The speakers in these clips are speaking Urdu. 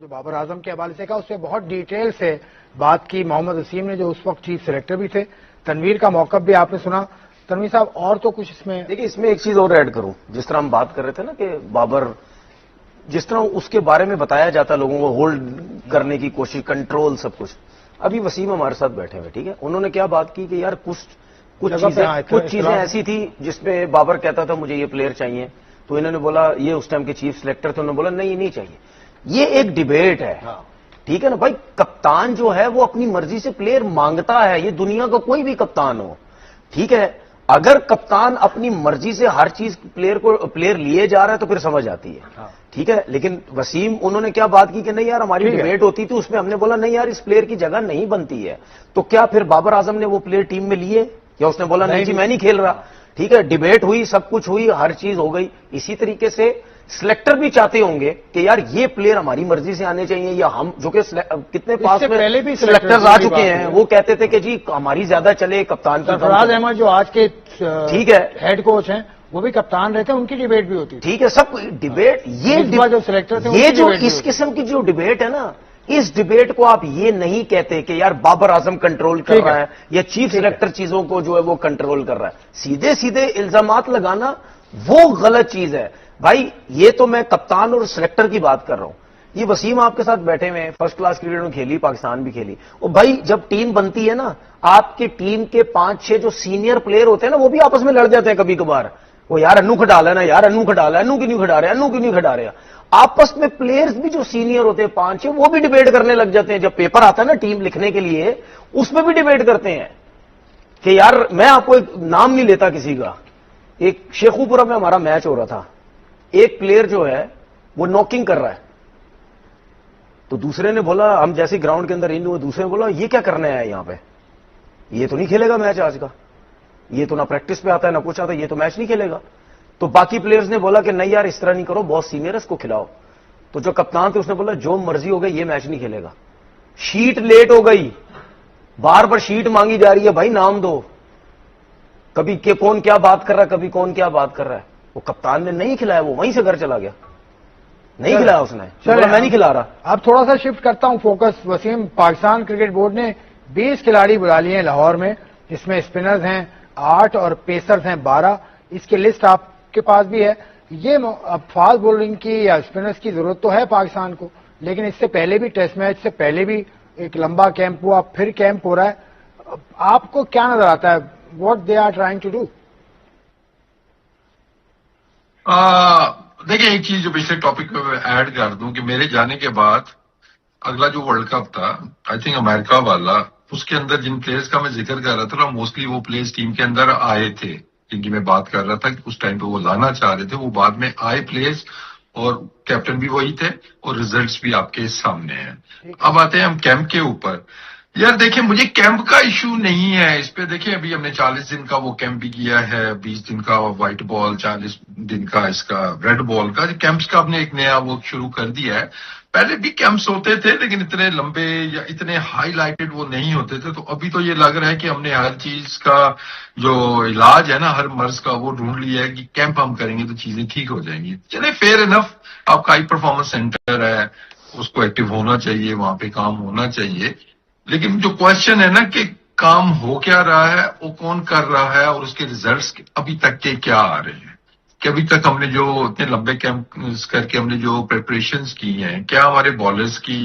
جو بابر اعظم کے حوالے سے کہا اس پہ بہت ڈیٹیل سے بات کی محمد وسیم نے، جو اس وقت چیف سلیکٹر بھی تھے. تنویر کا موقف بھی آپ نے سنا. تنویر صاحب اور تو کچھ اس میں دیکھیے، اس میں ایک چیز اور ایڈ کروں. جس طرح ہم بات کر رہے تھے نا کہ بابر جس طرح اس کے بارے میں بتایا جاتا ہے لوگوں کو ہولڈ کرنے کی کوشش، کنٹرول، سب کچھ. ابھی وسیم ہمارے ساتھ بیٹھے ہوئے، ٹھیک ہے، انہوں نے کیا بات کی کہ یار کچھ چیزیں ایسی تھی جس میں بابر کہتا تھا مجھے یہ پلیئر چاہیے، تو انہوں نے بولا، یہ اس ٹائم کے چیف سلیکٹر تھے، انہوں نے بولا نہیں یہ نہیں چاہیے. یہ ایک ڈیبیٹ ہے، ٹھیک ہے نا بھائی. کپتان جو ہے وہ اپنی مرضی سے پلیئر مانگتا ہے، یہ دنیا کا کوئی بھی کپتان ہو، ٹھیک ہے. اگر کپتان اپنی مرضی سے ہر چیز پلیئر لیے جا رہا ہے تو پھر سمجھ آتی ہے، ٹھیک ہے. لیکن وسیم انہوں نے کیا بات کی کہ نہیں یار ہماری ڈیبیٹ ہوتی تھی، اس میں ہم نے بولا نہیں یار اس پلیئر کی جگہ نہیں بنتی ہے. تو کیا پھر بابر اعظم نے وہ پلیئر ٹیم میں لیے یا اس نے بولا نہیں جی میں نہیں کھیل رہا؟ ٹھیک ہے، ڈیبیٹ ہوئی، سب کچھ ہوئی، ہر چیز ہو گئی. اسی طریقے سے سلیکٹر بھی چاہتے ہوں گے کہ یار یہ پلیئر ہماری مرضی سے آنے چاہیے، یا ہم جو کہ کتنے پاس میں پہلے بھی سلیکٹرز آ چکے ہیں وہ کہتے تھے کہ جی ہماری زیادہ چلے، کپتان کی سرفراز احمد جو آج کے ٹھیک ہے ہیڈ کوچ ہیں وہ بھی کپتان رہتے ہیں، ان کی ڈیبیٹ بھی ہوتی ہے. ٹھیک ہے، سب ڈیبیٹ. جو سلیکٹر تھے یہ جو اس قسم کی جو ڈیبیٹ ہے نا، اس ڈیبیٹ کو آپ یہ نہیں کہتے کہ یار بابر اعظم کنٹرول کر رہا ہے یا چیف سلیکٹر چیزوں کو جو ہے وہ کنٹرول کر رہا ہے. سیدھے سیدھے الزامات لگانا وہ غلط چیز ہے بھائی. یہ تو میں کپتان اور سلیکٹر کی بات کر رہا ہوں. یہ وسیم آپ کے ساتھ بیٹھے ہوئے ہیں، فرسٹ کلاس کرکٹ میں کھیلی، پاکستان بھی کھیلی. اور بھائی جب ٹیم بنتی ہے نا، آپ کی ٹیم کے 5-6 جو سینئر پلیئر ہوتے ہیں نا وہ بھی آپس میں لڑ جاتے ہیں کبھی کبھار. وہ یار انو کھٹا لینا، یار انو کھٹا لے، انو کی نہیں کھٹا رہے، انو کی نہیں کھٹا رہے. آپس میں پلیئرز بھی جو سینئر ہوتے ہیں 5-6 وہ بھی ڈیبیٹ کرنے لگ جاتے ہیں. جب پیپر آتا ہے نا ٹیم لکھنے کے لیے، اس میں بھی ڈیبیٹ کرتے ہیں کہ یار میں آپ کو ایک نام نہیں لیتا کسی کا. ایک شیخو پورہ میں ہمارا میچ ہو رہا تھا، ایک پلیئر جو ہے وہ نوکنگ کر رہا ہے، تو دوسرے نے بولا، ہم جیسے گراؤنڈ کے اندر ان ہوئے، دوسرے نے بولا یہ کیا کرنے آیا یہاں پہ، یہ تو نہیں کھیلے گا میچ آج کا، یہ تو نہ پریکٹس پہ آتا ہے نہ کچھ آتا ہے، یہ تو میچ نہیں کھیلے گا. تو باقی پلیئرز نے بولا کہ نہیں یار اس طرح نہیں کرو، بہت سینئر ہے اس کو کھلاؤ. تو جو کپتان تھے اس نے بولا جو مرضی ہو گئی، یہ میچ نہیں کھیلے گا. شیٹ لیٹ ہو گئی، بار بار شیٹ مانگی جا رہی ہے، بھائی نام دو. کبھی کہ کون کیا بات کر رہا ہے، کبھی کون کیا بات کر رہا ہے. وہ کپتان نے نہیں کھلایا، وہ وہیں سے گھر چلا گیا، نہیں کھلایا اس نے، میں نہیں کھلا رہا. اب تھوڑا سا شفٹ کرتا ہوں focus. Wasim, Pakistan cricket board نے 20 کھلاڑی بلا لیے ہیں لاہور میں، جس میں اسپنرز ہیں 8 اور پیسرز ہیں 12. اس کی لسٹ آپ کے پاس بھی ہے. یہ اب فاسٹ بولنگ کی یا اسپنرز کی ضرورت تو ہے پاکستان کو، لیکن اس سے پہلے بھی ٹیسٹ میچ سے پہلے بھی ایک لمبا کیمپ ہوا، پھر کیمپ ہو رہا ہے. آپ کو کیا نظر آتا ہے what they are trying to do? دیکھیں ایک چیز جو پچھلے ٹاپک پہ ایڈ کر دوں کہ میرے جانے کے بعد اگلا جو ورلڈ کپ تھا، آئی تھنک امریکہ والا، اس کے اندر جن پلیئرز کا میں ذکر کر رہا تھا موسٹلی وہ پلیئرز ٹیم کے اندر آئے تھے جن کی میں بات کر رہا تھا کہ اس ٹائم پہ وہ لانا چاہ رہے تھے، وہ بعد میں آئے پلیئرز، اور کیپٹن بھی وہی تھے اور ریزلٹس بھی آپ کے سامنے ہیں. اب آتے ہیں ہم کیمپ کے اوپر. یار دیکھیں مجھے کیمپ کا ایشو نہیں ہے اس پہ. دیکھیں ابھی ہم نے 40 دن کا وہ کیمپ بھی کیا ہے، 20 دن کا وائٹ بال، 40 دن کا اس کا ریڈ بال کا. کیمپس کا ہم نے ایک نیا وہ شروع کر دیا ہے. پہلے بھی کیمپس ہوتے تھے لیکن اتنے لمبے یا اتنے ہائی لائٹڈ وہ نہیں ہوتے تھے. تو ابھی تو یہ لگ رہا ہے کہ ہم نے ہر چیز کا جو علاج ہے نا ہر مرض کا وہ ڈھونڈ لیا ہے کہ کیمپ ہم کریں گے تو چیزیں ٹھیک ہو جائیں گی. چلے فیئر انف، آپ کا ہائی پرفارمنس سینٹر ہے، اس کو ایکٹیو ہونا چاہیے، وہاں پہ کام ہونا چاہیے. لیکن جو کوشچن ہے نا کہ کام ہو کیا رہا ہے، وہ کون کر رہا ہے، اور اس کے ریزلٹس ابھی تک کے کیا آ رہے ہیں، کہ ابھی تک ہم نے جو اتنے لمبے کیمپ کر کے ہم نے جو پریپریشنز کی ہیں، کیا ہمارے بالرز کی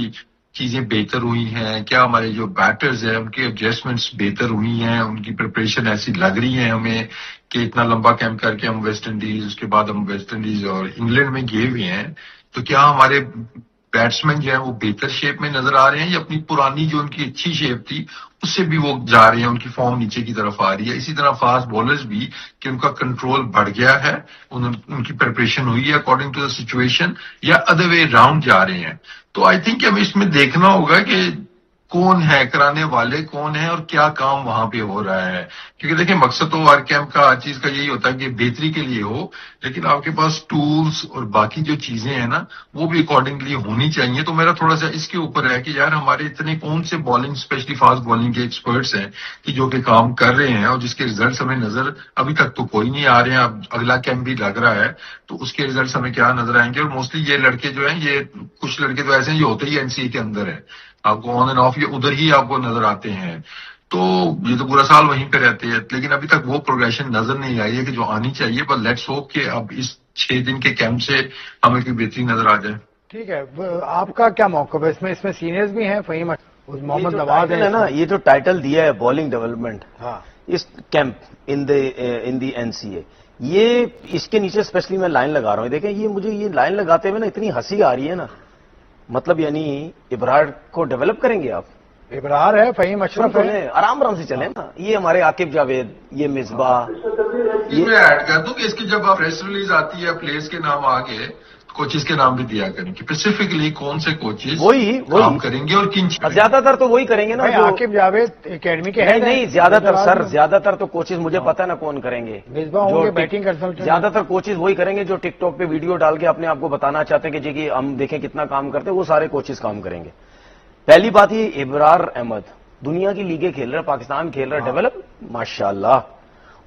چیزیں بہتر ہوئی ہیں، کیا ہمارے جو بیٹرز ہیں ان کے ایڈجسٹمنٹس بہتر ہوئی ہیں، ان کی پریپریشن ایسی لگ رہی ہے ہمیں کہ اتنا لمبا کیمپ کر کے ہم ویسٹ انڈیز، اس کے بعد ہم ویسٹ انڈیز اور انگلینڈ میں گئے ہوئے ہیں، تو کیا ہمارے بیٹسمین جو ہیں وہ بہتر شیپ میں نظر آ رہے ہیں یا اپنی پرانی جو ان کی اچھی شیپ تھی اس سے بھی وہ جا رہے ہیں، ان کی فارم نیچے کی طرف آ رہی ہے. اسی طرح فاسٹ بولرز بھی کہ ان کا کنٹرول بڑھ گیا ہے، ان کی پریپریشن ہوئی ہے اکارڈنگ ٹو دا سچویشن، یا ادر وے راؤنڈ جا رہے ہیں. تو آئی تھنک ہمیں اس میں دیکھنا ہوگا کہ کون ہے، کرانے والے کون ہیں، اور کیا کام وہاں پہ ہو رہا ہے. کیونکہ دیکھیں مقصد تو ہر کیمپ کا ہر چیز کا یہی ہوتا ہے کہ بہتری کے لیے ہو، لیکن آپ کے پاس ٹولز اور باقی جو چیزیں ہیں نا وہ بھی اکارڈنگلی ہونی چاہیے. تو میرا تھوڑا سا اس کے اوپر ہے کہ یار ہمارے اتنے کون سے بالنگ اسپیشلی فاسٹ بالنگ کے ایکسپرٹس ہیں کہ جو کہ کام کر رہے ہیں اور جس کے ریزلٹس ہمیں نظر ابھی تک تو کوئی نہیں آ رہے ہیں. اب اگلا کیمپ بھی لگ رہا ہے تو اس کے ریزلٹس ہمیں کیا نظر آئیں گے. اور موسٹلی یہ لڑکے جو ہیں، یہ کچھ لڑکے تو ایسے ہیں یہ ہوتے ہی NCA کے اندر ہے، آپ کو آن اینڈ آف یہ ادھر ہی آپ کو نظر آتے ہیں. تو یہ تو پورا سال وہیں پہ رہتے ہیں، لیکن ابھی تک وہ پروگریشن نظر نہیں آئی ہے کہ جو آنی چاہیے. پر لیٹس ہوپ کہ اب اس 6 دن کے کیمپ سے ہمیں کوئی بہتری نظر آ جائے. ٹھیک ہے، آپ کا کیا موقف ہے اس میں سینئرز بھی ہیں، فہیم محمد نواز ہے نا. یہ جو ٹائٹل دیا ہے بالنگ ڈیولپمنٹ ہاں اس کیمپ ان دی NCA، یہ اس کے نیچے اسپیشلی میں لائن لگا رہا ہوں. دیکھیں یہ مجھے یہ لائن لگاتے ہوئے نا اتنی ہنسی آ رہی ہے نا. مطلب یعنی ابرار کو ڈیولپ کریں گے آپ؟ ابرار ہے، فہیم اشرف ہے، آرام آرام سے چلیں نا. یہ ہمارے عاقب جاوید، یہ مصباح. یہ میں ایڈ کر دوں کہ اس کی جب آپ پریس ریلیز آتی ہے پلیئرز کے نام آگے، کوچز کے نام بھی دیا کریں کہ اسپیسیفکلی کون سے کوچز وہی کام کریں گے اور کن چیزیں. زیادہ تر تو وہی کریں گے نا. عاقب جاوید اکیڈمی کے نہیں زیادہ تر سر، زیادہ تر تو کوچز مجھے پتا نا کون کریں گے. مصباح ہوں گے بیٹنگ کنسلٹنٹ. زیادہ تر کوچز وہی کریں گے جو ٹک ٹاک پہ ویڈیو ڈال کے اپنے آپ کو بتانا چاہتے ہیں کہ جی کہ ہم دیکھیں کتنا کام کرتے ہیں، وہ سارے کوچز کام کریں گے. پہلی بات یہ ابرار احمد دنیا کی لیگیں کھیل رہا ہے، پاکستان کھیل رہا ہے ڈیولپ ماشاءاللہ.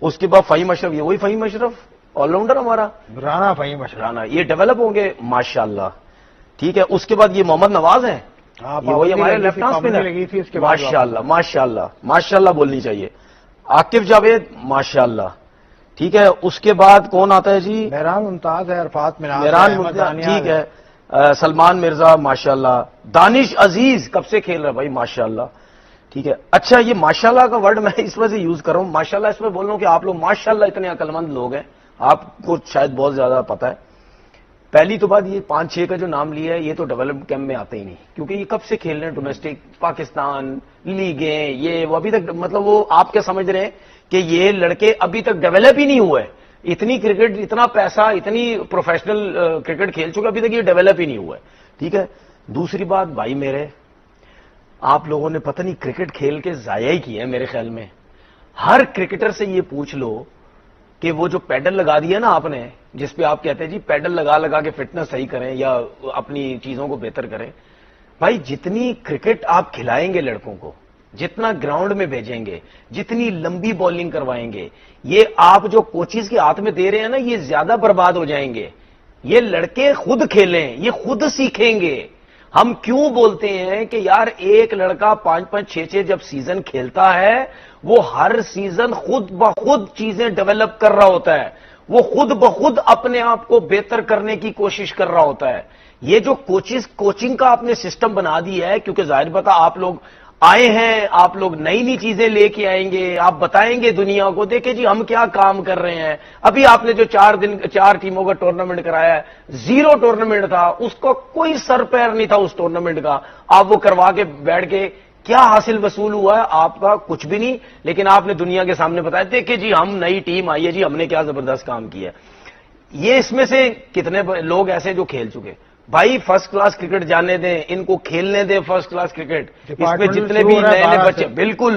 اس کے بعد فہیم اشرف، یہ وہی فہیم اشرف آل راؤنڈر ہمارا رانا، فہیم اشرف رانا، یہ ڈیولپ ہوں گے ماشاءاللہ. ٹھیک ہے. اس کے بعد یہ محمد نواز ہیں، یہ وہی ہمارے لیفٹ ہینڈ اسپنر ماشاءاللہ ماشاءاللہ ماشاءاللہ بولنی چاہیے. عاقب جاوید ماشاءاللہ. ٹھیک ہے. اس کے بعد کون آتا ہے جی؟ مہران ممتاز ہے، عرفات مہران ممتاز. ٹھیک ہے. سلمان مرزا ماشاءاللہ. دانش عزیز کب سے کھیل رہا ہے بھائی ماشاءاللہ. ٹھیک ہے. اچھا یہ ماشاءاللہ کا ورڈ میں اس وجہ سے یوز کر رہا ہوں، ماشاءاللہ اس میں بول رہا ہوں کہ آپ لوگ ماشاءاللہ اتنے عقل مند لوگ ہیں، آپ کو شاید بہت زیادہ پتا ہے. پہلی تو بات یہ 5-6 کا جو نام لیا ہے یہ تو ڈیولپمنٹ کیمپ میں آتے ہی نہیں، کیونکہ یہ کب سے کھیل رہے ہیں ڈومیسٹک پاکستان لیگیں، یہ وہ ابھی تک مطلب وہ آپ کیا سمجھ رہے ہیں کہ یہ لڑکے ابھی تک ڈیولپ ہی نہیں ہوئے. اتنی کرکٹ، اتنا پیسہ، اتنی پروفیشنل کرکٹ کھیل چکے، ابھی تک یہ ڈیولپ ہی نہیں ہوا ہے. ٹھیک ہے. دوسری بات بھائی میرے، آپ لوگوں نے پتہ نہیں کرکٹ کھیل کے ضائع ہی کیے ہیں میرے خیال میں. ہر کرکٹر سے یہ پوچھ لو کہ وہ جو پیڈل لگا دیا نا آپ نے، جس پہ آپ کہتے ہیں جی پیڈل لگا لگا کے فٹنس صحیح کریں یا اپنی چیزوں کو بہتر کریں، بھائی جتنی کرکٹ آپ کھلائیں گے لڑکوں کو، جتنا گراؤنڈ میں بھیجیں گے، جتنی لمبی بالنگ کروائیں گے، یہ آپ جو کوچز کے ہاتھ میں دے رہے ہیں نا یہ زیادہ برباد ہو جائیں گے. یہ لڑکے خود کھیلیں، یہ خود سیکھیں گے. ہم کیوں بولتے ہیں کہ یار ایک لڑکا 5-5 6-6 جب سیزن کھیلتا ہے وہ ہر سیزن خود بخود چیزیں ڈیولپ کر رہا ہوتا ہے، وہ خود بخود اپنے آپ کو بہتر کرنے کی کوشش کر رہا ہوتا ہے. یہ جو کوچنگ کا آپ نے سسٹم بنا دیا ہے، کیونکہ ظاہر بات آپ لوگ آئے ہیں، آپ لوگ نئی نئی چیزیں لے کے آئیں گے، آپ بتائیں گے دنیا کو دیکھیں جی ہم کیا کام کر رہے ہیں. ابھی آپ نے جو 4 ٹیموں کا ٹورنامنٹ کرایا ہے، 0 ٹورنامنٹ تھا، اس کا کوئی سر پیر نہیں تھا اس ٹورنامنٹ کا. آپ وہ کروا کے بیٹھ کے کیا حاصل وصول ہوا ہے آپ کا؟ کچھ بھی نہیں. لیکن آپ نے دنیا کے سامنے بتایا دیکھیں جی ہم نئی ٹیم آئی ہے جی ہم نے کیا زبردست کام کیا. یہ اس میں سے کتنے لوگ ایسے جو کھیل چکے؟ بھائی فرسٹ کلاس کرکٹ جانے دیں، ان کو کھیلنے دیں فرسٹ کلاس کرکٹ. اس میں جتنے بھی نئے نئے بچے، بالکل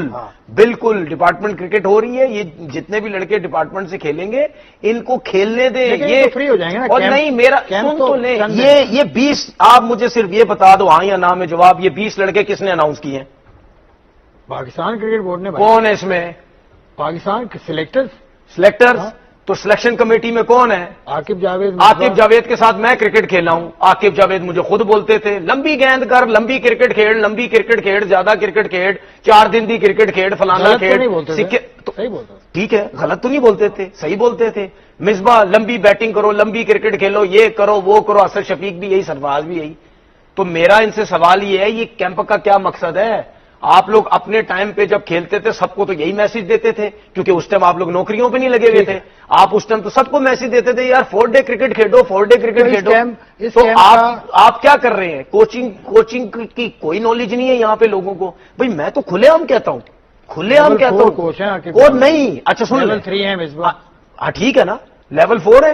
بالکل ڈپارٹمنٹ کرکٹ ہو رہی ہے، یہ جتنے بھی لڑکے ڈپارٹمنٹ سے کھیلیں گے ان کو کھیلنے دیں. یہ فری ہو جائیں گے نا. اور نہیں میرا سن تو لیں، یہ 20 آپ مجھے صرف یہ بتا دو ہاں یا نہ میں جواب، یہ 20 لڑکے کس نے اناؤنس کیے ہیں؟ پاکستان کرکٹ بورڈ نے. کون ہے اس میں؟ پاکستان سلیکٹرز. تو سلیکشن کمیٹی میں کون ہے؟ عاقب جاوید. عاقب جاوید کے ساتھ میں کرکٹ کھیلا ہوں. عاقب جاوید مجھے خود بولتے تھے لمبی گیند کر، لمبی کرکٹ کھیل، لمبی کرکٹ کھیل، زیادہ کرکٹ کھیل، 4 دن دی کرکٹ کھیل، فلانا کھیل. ٹھیک ہے غلط تو نہیں بولتے تھے، صحیح بولتے تھے. مصباح لمبی بیٹنگ کرو، لمبی کرکٹ کھیلو، یہ کرو وہ کرو. اسد شفیق بھی یہی، سرفراز بھی یہی. تو میرا ان سے سوال یہ ہے یہ کیمپ کا کیا مقصد ہے؟ آپ لوگ اپنے ٹائم پہ جب کھیلتے تھے سب کو تو یہی میسج دیتے تھے، کیونکہ اس ٹائم آپ لوگ نوکریوں پہ نہیں لگے ہوئے تھے. آپ اس ٹائم تو سب کو میسج دیتے تھے یار 4 ڈے کرکٹ کھیلو، 4 ڈے کرکٹ کھیلو. تو آپ کیا کر رہے ہیں؟ کوچنگ کی کوئی نالج نہیں ہے یہاں پہ لوگوں کو. بھائی میں تو کھلے عام کہتا ہوں، کھلے عام کہتا ہوں. اور نہیں اچھا سن لیول 3 ہے مصباح. ہاں ٹھیک ہے نا، لیول 4 ہے.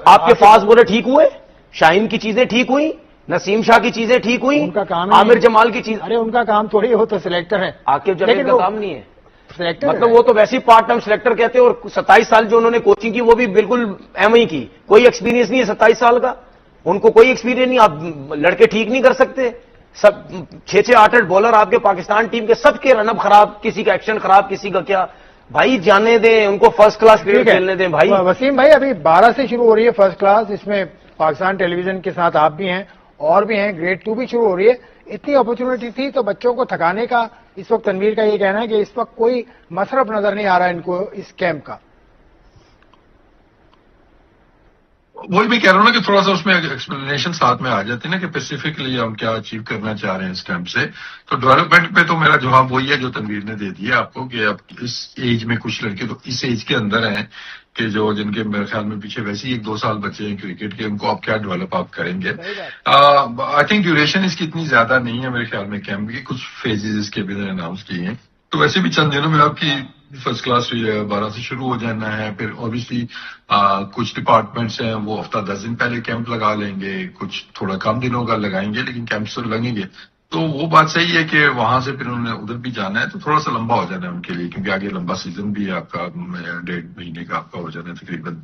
آپ کے فاسٹ بولر ٹھیک ہوئے، شاہین کی چیزیں ٹھیک ہوئی، نسیم شاہ کی چیزیں ٹھیک ہوئی, ان کا کام عامر جمال کی چیز, ارے ان کا کام تھوڑی ہو تو سلیکٹر ہے, عاقب جاوید کا کام نہیں ہے سلیکٹر مطلب وہ تو ویسی پارٹ ٹائم سلیکٹر کہتے ہیں, اور 27 سال جو انہوں نے کوچنگ کی وہ بھی بالکل ایم ہی کی, کوئی ایکسپیرینس نہیں ہے 27 سال کا, ان کو کوئی ایکسپیرینس نہیں. آپ لڑکے ٹھیک نہیں کر سکتے, سب 6-6 8-8 بالر آپ کے پاکستان ٹیم کے سب کے رن اپ خراب, کسی کا ایکشن خراب, کسی کا کیا. بھائی جانے دیں ان کو, فرسٹ کلاس کرکٹ کھیلنے دیں بھائی. وسیم بھائی ابھی 12 سے شروع ہو رہی ہے فرسٹ کلاس, اس میں پاکستان ٹیلی ویژن کے ساتھ آپ بھی ہیں اور بھی ہیں, گریڈ 2 بھی شروع ہو رہی ہے. اتنی اپرچونٹی تھی تو بچوں کو تھکانے کا اس وقت تنویر کا یہ کہنا ہے کہ اس وقت کوئی مصرف نظر نہیں آ رہا ان کو اس کیمپ کا. وہی میں کہہ رہا ہوں نا کہ تھوڑا سا اس میں ایکسپلینیشن ساتھ میں آ جاتی ہے نا کہ اسپیسیفکلی ہم کیا اچیو کرنا چاہ رہے ہیں اس کیمپ سے. تو ڈیولپمنٹ پہ تو میرا جواب وہی ہے جو تنویر نے دے دیا آپ کو, کہ اب اس ایج میں کچھ لڑکے تو اس ایج کے اندر ہیں کہ جو جن کے میرے خیال میں پیچھے ویسے ہی 1-2 سال بچے ہیں کرکٹ کے, ان کو آپ کیا ڈیولپ آپ کریں گے. آئی تھنک ڈیوریشن اس کی اتنی زیادہ نہیں ہے میرے خیال میں کیمپ کی, کچھ فیزز اس کے بھی اناؤنس کیے ہیں. تو ویسے بھی چند دنوں میں آپ کی فرسٹ کلاس 12 سے شروع ہو جانا ہے. پھر اوبیسلی کچھ ڈپارٹمنٹس ہیں وہ ہفتہ 10 دن پہلے کیمپ لگا لیں گے, کچھ تھوڑا کم دنوں کا لگائیں گے, لیکن کیمپس تو لگیں گے. تو وہ بات صحیح ہے کہ وہاں سے پھر انہوں نے ادھر بھی جانا ہے تو تھوڑا سا لمبا ہو جانا ہے ان کے لیے, کیونکہ آگے لمبا سیزن بھی ہے آپ کا, 1.5 مہینے کا آپ کا ہو جانا ہے تقریباً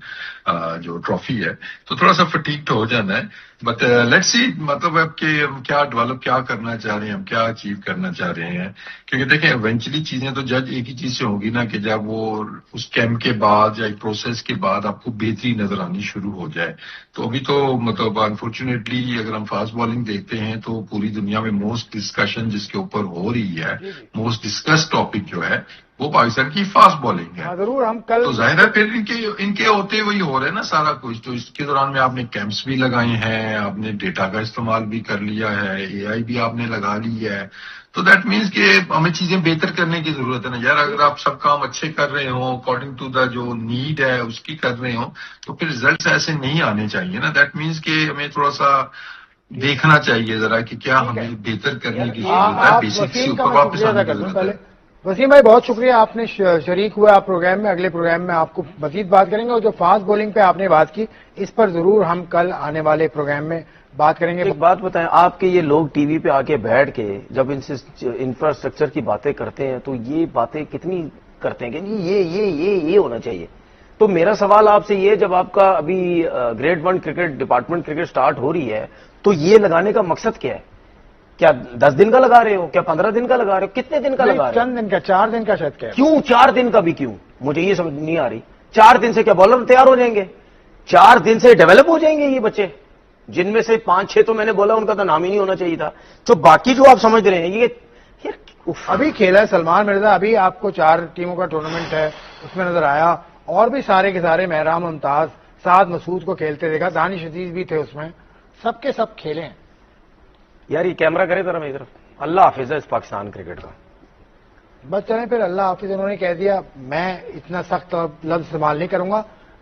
جو ٹرافی ہے, تو تھوڑا سا فٹیکڈ ہو جانا ہے. بٹ لیٹس سی مطلب اب کہ ہم کیا ڈیولپ کیا کرنا چاہ رہے ہیں, ہم کیا اچیو کرنا چاہ رہے ہیں. کیونکہ دیکھیں ایونچولی چیزیں تو جج ایک ہی چیز سے ہوگی نا, کہ جب وہ اس کیمپ کے بعد یا ایک پروسیس کے بعد آپ کو بہتری نظر آنی شروع ہو جائے. تو ابھی تو مطلب انفارچونیٹلی اگر ہم فاسٹ بالنگ دیکھتے ہیں تو پوری دنیا میں موسٹ ڈسکشن جس کے اوپر ہو رہی ہے, موسٹ ڈسکس ٹاپک جو ہے وہ پاکستان کی فاسٹ بالنگ ہے. ضرور ہم کل تو ظاہر ہے پھر ان کے ہوتے وہی ہو رہے ہیں نا سارا کچھ. تو اس کے دوران میں آپ نے کیمپس بھی لگائے ہیں, آپ نے ڈیٹا کا استعمال بھی کر لیا ہے, اے آئی بھی آپ نے لگا لی ہے. تو دیٹ مینس کہ ہمیں چیزیں بہتر کرنے کی ضرورت ہے نا یار. اگر آپ سب کام اچھے کر رہے ہوں اکارڈنگ ٹو دا جو نیڈ ہے اس کی کر رہے ہوں, تو پھر ریزلٹس ایسے نہیں آنے چاہیے نا. دیٹ مینس کہ ہمیں تھوڑا سا دیکھنا چاہیے ذرا کہ کیا ہمیں بہتر کرنے کی ضرورت ہے, بیسکس کے اوپر واپس آنے کی ضرورت ہے. وسیم بھائی بہت شکریہ, آپ نے شریک ہوا آپ پروگرام میں. اگلے پروگرام میں آپ کو مزید بات کریں گے, اور جو فاسٹ بولنگ پہ آپ نے بات کی اس پر ضرور ہم کل آنے والے پروگرام میں بات کریں گے. ایک بات بتائیں, آپ کے یہ لوگ ٹی وی پہ آ کے بیٹھ کے جب ان سے انفراسٹرکچر کی باتیں کرتے ہیں تو یہ باتیں کتنی کرتے ہیں کہ یہ ہونا چاہیے. تو میرا سوال آپ سے یہ, جب آپ کا ابھی grade 1 cricket department cricket start ہو رہی ہے تو یہ لگانے کا مقصد کیا ہے؟ کیا 10 دن کا لگا رہے ہو, کیا 15 دن کا لگا رہے ہو, کتنے دن کا لگا رہے ہو؟ چند دن کا, 4 دن کا شاید. کیوں 4 دن کا بھی کیوں؟ مجھے یہ سمجھ نہیں آ رہی. 4 دن سے کیا بالر تیار ہو جائیں گے؟ 4 دن سے ڈیولپ ہو جائیں گے یہ بچے, جن میں سے 5-6 تو میں نے بولا ان کا تو نام ہی نہیں ہونا چاہیے تھا. تو باقی جو آپ سمجھ رہے ہیں یہ ابھی کھیلا ہے سلمان مرزا, ابھی آپ کو 4 ٹیموں کا ٹورنامنٹ ہے اس میں نظر آیا, اور بھی سارے کے سارے مہرام ممتاز, سعد مسعود کو کھیلتے دیکھا, دانش عزیز بھی تھے اس میں, سب کے سب کھیلے ہیں. یار یہ کیمرہ کرے ذرا میری طرف. اللہ حافظ ہے اس پاکستان کرکٹ کا. بس چلیں پھر, اللہ حافظ انہوں نے کہہ دیا, میں اتنا سخت لفظ استعمال نہیں کروں گا.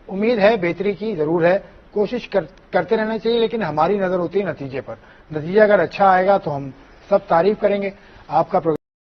امید ہے بہتری کی ضرور ہے, کوشش کرتے رہنا چاہیے, لیکن ہماری نظر ہوتی ہے نتیجے پر. نتیجہ اگر اچھا آئے گا تو ہم سب تعریف کریں گے. آپ کا